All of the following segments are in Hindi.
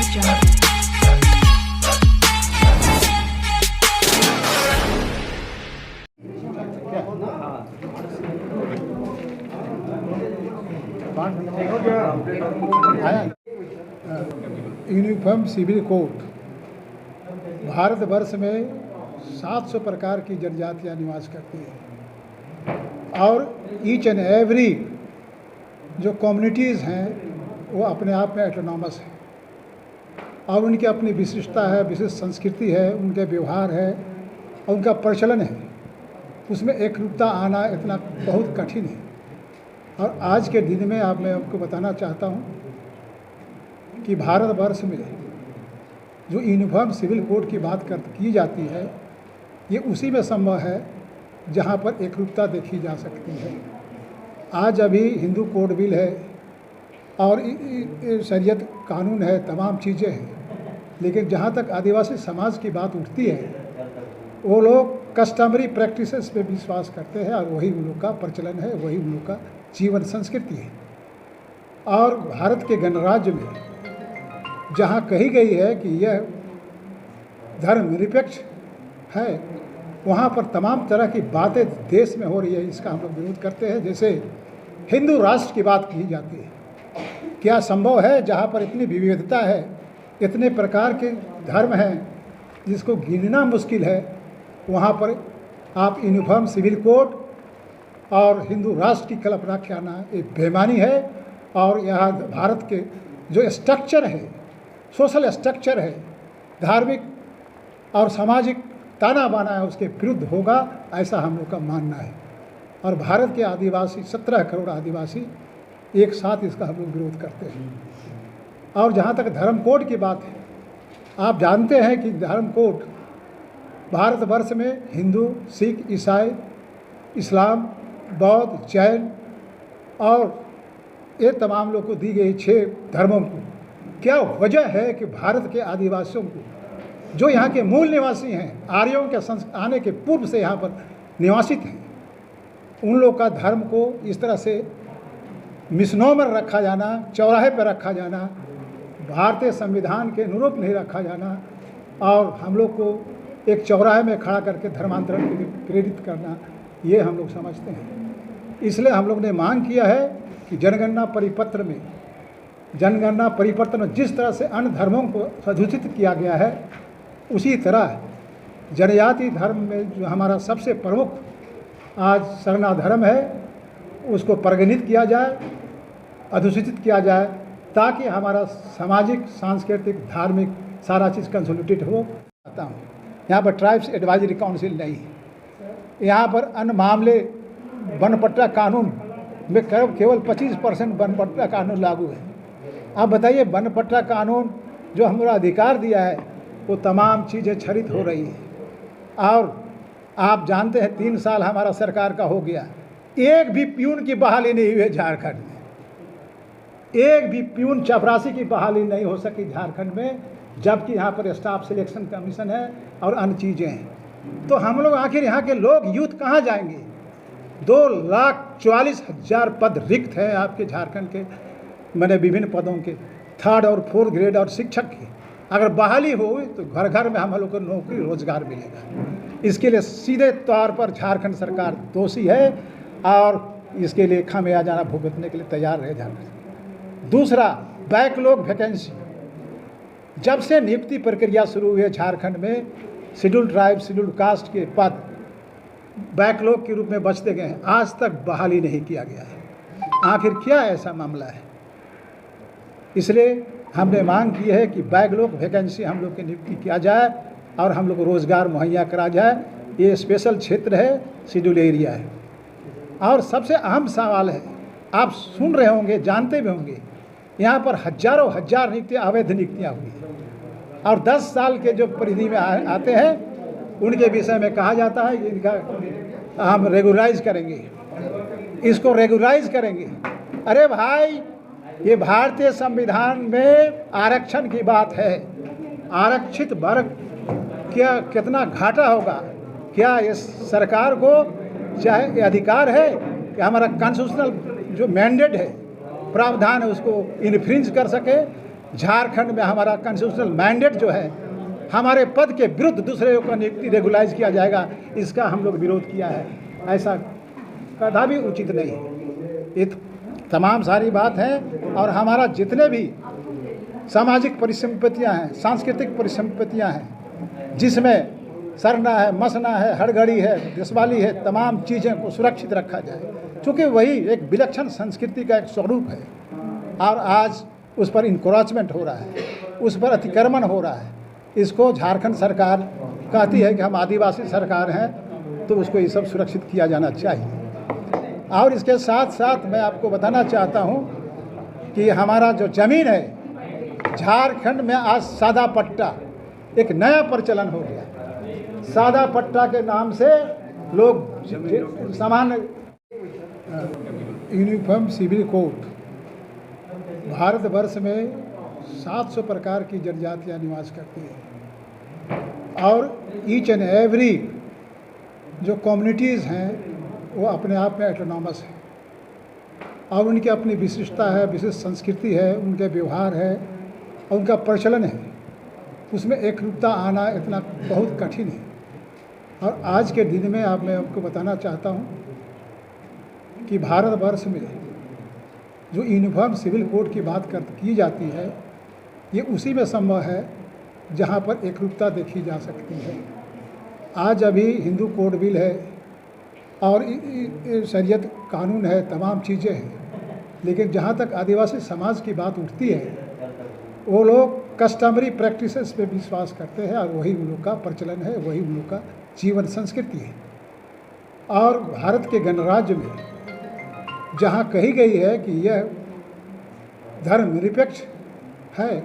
यूनिफॉर्म सिविल कोड भारतवर्ष में 700 प्रकार की जनजातियां निवास करती हैं और ईच एंड एवरी जो कम्युनिटीज़ हैं वो अपने आप में ऑटोनॉमस है और उनकी अपनी विशिष्टता है, विशिष्ट संस्कृति है, उनके व्यवहार है और उनका प्रचलन है। उसमें एकरूपता आना इतना बहुत कठिन है। और आज के दिन में मैं आपको बताना चाहता हूँ कि भारतवर्ष में जो यूनिफॉर्म सिविल कोड की बात की जाती है, ये उसी में संभव है जहाँ पर एकरूपता देखी जा सकती है। आज अभी हिंदू कोड बिल है और शरीयत कानून है, तमाम चीज़ें हैं, लेकिन जहाँ तक आदिवासी समाज की बात उठती है वो लोग कस्टमरी प्रैक्टिसेस पे विश्वास करते हैं और वही उन लोग का प्रचलन है, वही उन लोग का जीवन संस्कृति है। और भारत के गणराज्य में जहाँ कही गई है कि यह धर्मनिरपेक्ष है, वहाँ पर तमाम तरह की बातें देश में हो रही है। इसका हम लोग विरोध करते हैं। जैसे हिंदू राष्ट्र की बात की जाती है, क्या संभव है जहाँ पर इतनी विविधता है, इतने प्रकार के धर्म हैं जिसको गिनना मुश्किल है, वहाँ पर आप यूनिफॉर्म सिविल कोड और हिंदू राष्ट्र की कल्पना करना एक बेईमानी है। और यहाँ भारत के जो स्ट्रक्चर है, सोशल स्ट्रक्चर है, धार्मिक और सामाजिक ताना बाना है, उसके विरुद्ध होगा, ऐसा हम लोग का मानना है। और भारत के आदिवासी 17 करोड़ आदिवासी एक साथ इसका हम लोग विरोध करते हैं। और जहाँ तक धर्म कोड की बात है, आप जानते हैं कि धर्म कोड भारतवर्ष में हिंदू, सिख, ईसाई, इस्लाम, बौद्ध, जैन और ये तमाम लोग को दी गई 6 धर्मों को, क्या वजह है कि भारत के आदिवासियों को जो यहाँ के मूल निवासी हैं, आर्यों के आने के पूर्व से यहाँ पर निवासित हैं, उन लोग का धर्म को इस तरह से मिसनोमर रखा जाना, चौराहे पर रखा जाना, भारतीय संविधान के अनुरूप नहीं रखा जाना और हम लोग को एक चौराहे में खड़ा करके धर्मांतरण के लिए प्रेरित करना, ये हम लोग समझते हैं। इसलिए हम लोग ने मांग किया है कि जनगणना परिपत्र में जिस तरह से अन्य धर्मों को संसूचित किया गया है, उसी तरह जनजाति धर्म में जो हमारा सबसे प्रमुख आज सरना धर्म है, उसको परिगणित किया जाए, अधिसूचित किया जाए, ताकि हमारा सामाजिक, सांस्कृतिक, धार्मिक सारा चीज़ कंसोलिडेट हो। आता हूँ यहाँ पर ट्राइब्स एडवाइजरी काउंसिल नहीं है, यहाँ पर अन्य मामले बनपट्टा कानून में केवल 25% बनपट्टा कानून लागू है। आप बताइए, बनपट्टा कानून जो हमारा अधिकार दिया है वो तमाम चीज़ें छरित हो रही है। और आप जानते हैं 3 साल हमारा सरकार का हो गया, एक भी प्यून की बहाली नहीं हुई है झारखंड में, एक भी प्यून चपरासी की बहाली नहीं हो सकी झारखंड में, जबकि यहाँ पर स्टाफ सिलेक्शन कमीशन है और अन्य चीज़ें हैं। तो हम लोग आखिर यहाँ के लोग यूथ कहाँ जाएंगे? 2,44,000 पद रिक्त हैं आपके झारखंड के, मैंने विभिन्न पदों के 3rd और 4th ग्रेड और शिक्षक की। अगर बहाली हो तो घर घर में हम लोग को नौकरी रोजगार मिलेगा। इसके लिए सीधे तौर पर झारखंड सरकार दोषी है और इसके लिए खामियाजा भुगतने के लिए तैयार रहे झारखंड। दूसरा, बैकलॉग वैकेंसी। जब से नियुक्ति प्रक्रिया शुरू हुई है झारखंड में, शेड्यूल्ड ट्राइब, शेड्यूल्ड कास्ट के पद बैकलॉग के रूप में बचते गए हैं, आज तक बहाली नहीं किया गया है। आखिर क्या ऐसा मामला है? इसलिए हमने मांग की है कि बैकलॉग वैकेंसी हम लोग की नियुक्ति किया जाए और हम लोग को रोज़गार मुहैया करा जाए। ये स्पेशल क्षेत्र है, शेड्यूल एरिया है। और सबसे अहम सवाल है, आप सुन रहे होंगे, जानते भी होंगे, यहाँ पर हजारों हजार नियुक्तियाँ, अवैध नियुक्तियाँ हुई और 10 साल के जो परिधि में आते हैं उनके विषय में कहा जाता है इनका हम रेगुलराइज करेंगे, इसको रेगुलराइज करेंगे। अरे भाई, ये भारतीय संविधान में आरक्षण की बात है। आरक्षित वर्ग क्या कितना घाटा होगा? क्या इस सरकार को चाहे ये अधिकार है कि हमारा कॉन्स्टिट्यूशनल जो मैंडेट है, प्रावधान है, उसको इन्फ्रिंज कर सके? झारखंड में हमारा कॉन्स्टिट्यूशनल मैंडेट जो है, हमारे पद के विरुद्ध दूसरे का नियुक्ति रेगुलाइज किया जाएगा, इसका हम लोग विरोध किया है। ऐसा कदा भी उचित नहीं है। ये तमाम सारी बात है। और हमारा जितने भी सामाजिक परिसंपत्तियां हैं, सांस्कृतिक परिसंपत्तियां हैं, जिसमें सरना है, मसना है, हड़गड़ी है, देशवाली है, तमाम चीज़ें को सुरक्षित रखा जाए, क्योंकि वही एक विलक्षण संस्कृति का एक स्वरूप है। और आज उस पर इंक्रोचमेंट हो रहा है, उस पर अतिक्रमण हो रहा है। इसको झारखंड सरकार कहती है कि हम आदिवासी सरकार हैं, तो उसको ये सब सुरक्षित किया जाना चाहिए। और इसके साथ साथ मैं आपको बताना चाहता हूँ कि हमारा जो ज़मीन है, झारखंड में आज सादा पट्टा एक नया प्रचलन हो गया। सादा पट्टा के नाम से लोग सामान्य यूनिफॉर्म सिविल कोड, भारतवर्ष में 700 प्रकार की जनजातियाँ निवास करती हैं और ईच एंड एवरी जो कम्युनिटीज़ हैं वो अपने आप में ऑटोनॉमस है और उनकी अपनी विशिष्टता है, विशिष्ट संस्कृति है, उनके व्यवहार है और उनका प्रचलन है। उसमें एकरूपता आना इतना बहुत कठिन है। और आज के दिन में मैं आपको बताना चाहता हूँ कि भारतवर्ष में जो यूनिफॉर्म सिविल कोड की बात की जाती है, ये उसी में संभव है जहाँ पर एकरूपता देखी जा सकती है। आज अभी हिंदू कोड बिल है और शरीयत कानून है, तमाम चीज़ें हैं, लेकिन जहाँ तक आदिवासी समाज की बात उठती है, वो लोग कस्टमरी प्रैक्टिसेस पे विश्वास करते हैं और वही उन लोग का प्रचलन है, वही उन लोग का जीवन संस्कृति है। और भारत के गणराज्य में जहाँ कही गई है कि यह धर्मनिरपेक्ष है,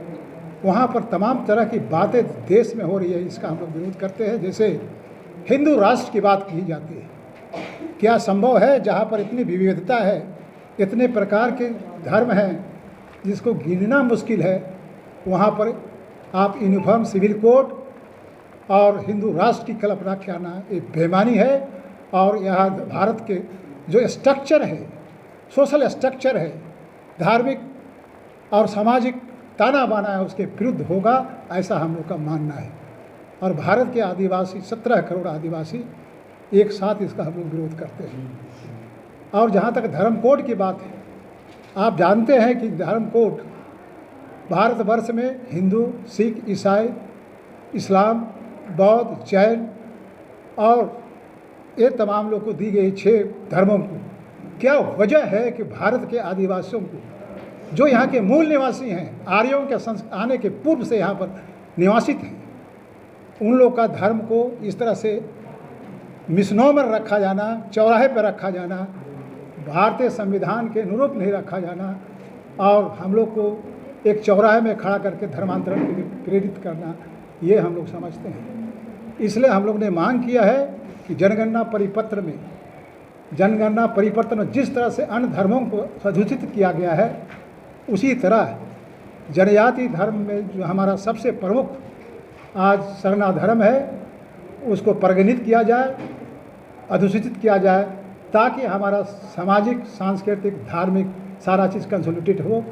वहाँ पर तमाम तरह की बातें देश में हो रही है, इसका हम लोग विरोध करते हैं। जैसे हिंदू राष्ट्र की बात की जाती है, क्या संभव है जहाँ पर इतनी विविधता है, इतने प्रकार के धर्म हैं जिसको गिनना मुश्किल है, वहाँ पर आप यूनिफॉर्म सिविल कोड और हिंदू राष्ट्र की कल्पना करना एक बेईमानी है। और यहाँ भारत के जो स्ट्रक्चर है, सोशल स्ट्रक्चर है, धार्मिक और सामाजिक ताना बाना है, उसके विरुद्ध होगा, ऐसा हम लोग का मानना है। और भारत के आदिवासी 17 करोड़ आदिवासी एक साथ इसका हम लोग विरोध करते हैं। और जहाँ तक धर्म कोड की बात है, आप जानते हैं कि धर्म कोड भारतवर्ष में हिंदू, सिख, ईसाई, इस्लाम, बौद्ध, जैन और ये तमाम लोग को दी गई 6 धर्मों को, क्या वजह है कि भारत के आदिवासियों को, जो यहाँ के मूल निवासी हैं, आर्यों के आने के पूर्व से यहाँ पर निवासित हैं, उन लोग का धर्म को इस तरह से मिसनोमर रखा जाना, चौराहे पर रखा जाना, भारतीय संविधान के अनुरूप नहीं रखा जाना और हम लोग को एक चौराहे में खड़ा करके धर्मांतरण के लिए प्रेरित करना, ये हम लोग समझते हैं। इसलिए हम लोग ने मांग किया है कि जनगणना परिपत्र में जिस तरह से अन्य धर्मों को संसूचित किया गया है, उसी तरह जनजाति धर्म में जो हमारा सबसे प्रमुख आज सरना धर्म है, उसको परिगणित किया जाए, अधिसूचित किया जाए, ताकि हमारा सामाजिक, सांस्कृतिक, धार्मिक सारा चीज़ कंसोलिडेट हो।